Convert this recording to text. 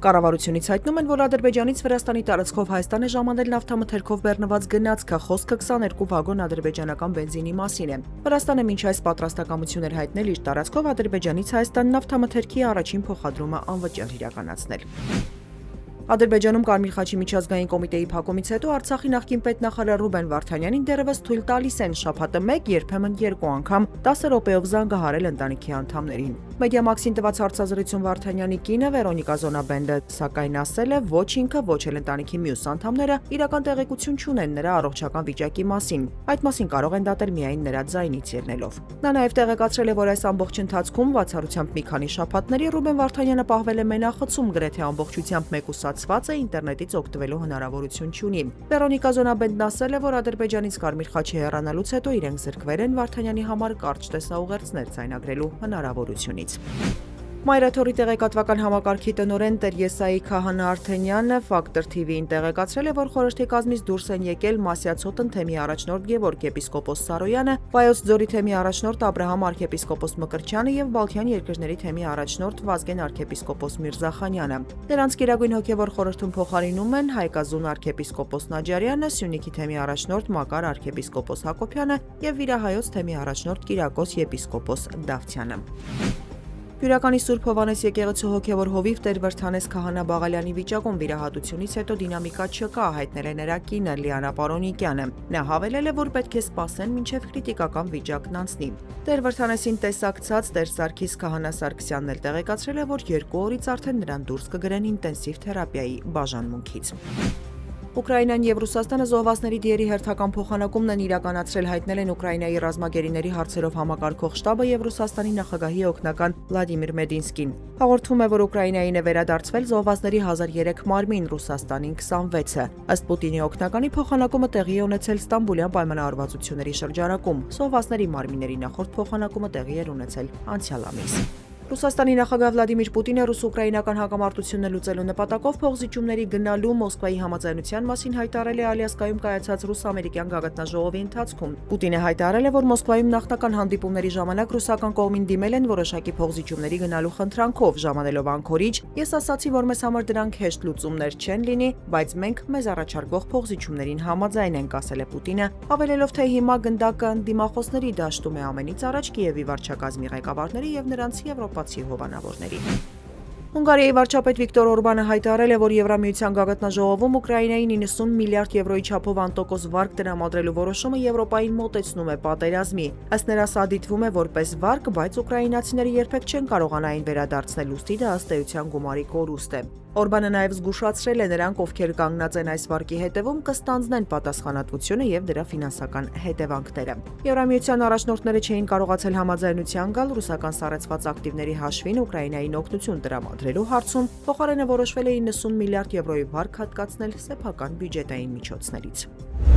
Կառավարությունից հայտնում են, որ Ադրբեջանից Վրաստանի տարածքով Հայաստան է ժամանել նավթամթերքով բեռնված գնացքը, խոսքը 22 վագոն ադրբեջանական բենզինի մասին է։ Վրաստանը մինչ այս պատրաստակամություն էր հայտնել իր տարածքով Ադրբեջանից Հայաստան նավթամթերքի առաջին փոխադրումը անվճար իրականացնել։ Ադրբեջանում Կարմիր խաչի միջազգային կոմիտեի փակումից հետո Արցախի նախկին պետնախարար Ռուբեն Վարդանյանին դեռևս թույլ տալիս են շաբաթը 1, երբեմն 2 անգամ 10 րոպեով զանգահարել ընտանիքի անդամներին։ Մեդիամաքսին տված հարցազրույցում Վարդանյանի կինը Վերոնիկա Զոնաբենդը սակայն ասել է, ոչ ինքը, ոչ էլ ընտանիքի մյուս անդամները իրական տեղեկություն չունեն նրա առողջական վիճակի մասին։ Այդ մասին կարող են դատել միայն նրա ձայնից ելնելով։ Նա նաև տեղեկացրել է, որ այս ամբողջ ընթացքում բացառությամբ մի քանի շաբաթների Ռուբեն Վարդանյանը պահվել է մենախցում, գրեթե ամբողջությամբ մեկուսացված է, ինտերնետից օգտվելու հնարավորություն չունի։ Վերոնիկա Զոնաբենդն ասել է, որ Ադրբեջանից Կարմիր խաչի հեռանալուց հետո իրենք զրկվել են Վարդանյանի համար կարճ տեսաուղերձներ ձայնագրելու հնարավորությունից։ Մայրաթորի տեղեկատվական համակարգի տնօրեն Տեր Եսայի Քահանա Արթենյանը Factor TV-ին տեղեկացրել է, որ խորհրդի կազմից դուրս են եկել Մասյացոտն թեմի առաջնորդ Գևորգ եպիսկոպոս Սարոյանը, Վայոց ձորի թեմի առաջնորդ Աբրահամ արքեպիսկոպոս Մկրտչյանը եւ Բալթյան երկրների թեմի առաջնորդ Վազգեն արքեպիսկոպոս Միրզախանյանը։ Նրանց գերագույն հոգեվոր խորհրդում փոխարինում են Հայկազուն արքեպիսկոպոս Նաջարյանը, Սյունիքի թեմի առաջնորդ Մակար արքեպիսկոպոս Հակոբյանը եւ Վիրահայոց թեմի առաջնորդ Կիրակոս եպիսկոպոս Դավթյանը։ Հյուրականի Սուրբ Հովանես եկեղեցու հոգևոր հովիվ Տեր Վրդանես Քահանա Բաղալյանի վիճակում վիրահատությունից հետո դինամիկա չկա, հայտնել է նրա կինը Լիանա Պարոնիկյանը։ Նա հավելել է, որ պետք է սպասեն, մինչև քրիտիկական վիճակն անցնի։ Տեր Վրդանեսին տեսակցած Տեր Սարգիս Քահանա Սարգսյանն էլ տեղեկացրել է, որ 2 օրից արդեն նրան դուրս կգրեն ինտենսիվ թերապիայի բաժանմունքից։ Ուկրաինան եւ Ռուսաստանը զոհվածների դիերի հերթական փոխանակումն են իրականացրել, հայտնել են Ուկրաինայի ռազմագերիների հարցերով համակարգող շտաբը եւ Ռուսաստանի նախագահի օգնական Վլադիմիր Մեդինսկին։ Հաղորդվում է, որ Ուկրաինային է վերադարձվել զոհվածների 1003 մարմին, Ռուսաստանին 26-ը։ Ըստ Պուտինի օգնականի փոխանակումը տեղի է ունեցել Ստամբուլյան պայմանավորվածությունների շրջանակում։ Զոհվածների մարմինների նախորդ փոխանակումը տեղի էր ունեցել անցյալ ամիս։ Ռուսաստանի նախագահ Վլադիմիր Պուտինը ռուս-ուկրաինական հակամարտությունն լուծելու նպատակով փոխզիջումների գնալու Մոսկվայի համաձայնության մասին հայտարարել է Ալյասկայում կայացած ռուս-ամերիկյան գագաթնաժողովի ընթացքում։ Պուտինը հայտարարել է, որ Մոսկվայում նախնական հանդիպումների ժամանակ ռուսական կողմին դիմել են որոշակի փոխզիջումների գնալու խնդրանքով, ժամանելով անկորիչ. «Ես ասացի, որ մեզ համար դրանք հեշտ լուծումներ չեն լինի, բայց մենք մեզ առաջարկող փոխզիջումներին համաձայն ենք», ասել է Պուտինը, հավելելով, թե հիմա գնդակը դիմախոսների դաշտում է ամենից առաջ Կիևի վարչակազմի ղեկավարների եւ նրանց եվրոպացի հովանավորների։ Հունգարիայի վարչապետ Վիկտոր Օրբանը հայտարարել է, որ Եվրամիության գագաթնաժողովում Ուկրաինային 90 միլիարդ եվրոյի չափով անտոկոս վարկ տրամադրելու որոշումը Եվրոպային մոտեցնում է պատերազմի։ Ըստ նրա սա դիտվում է որպես վարկ, բայց ուկրաինացիները երբեք չեն կարողանա այն վերադարձնել, ուստի դա ըստ էության գումարի կորուստ է։ Օրբանը նաև զգուշացրել է նրանք, ովքեր կանգնած են այս վարկի հետևում, կստանձնեն պատասխանատվությունը եւ դրա ֆինանսական հետևանքները։ Եվրամիության առաջնորդները չէին կարողացել համաձայնության գալ ռուսական սառեցված ակտիվների հաշվին Ուկրաինային օգնություն տրամադրելու հարցում, փոխարենը որոշվել է 90 միլիարդ եվրոյի վարկ հատկացնել սեփական բյուջետային միջոցներից։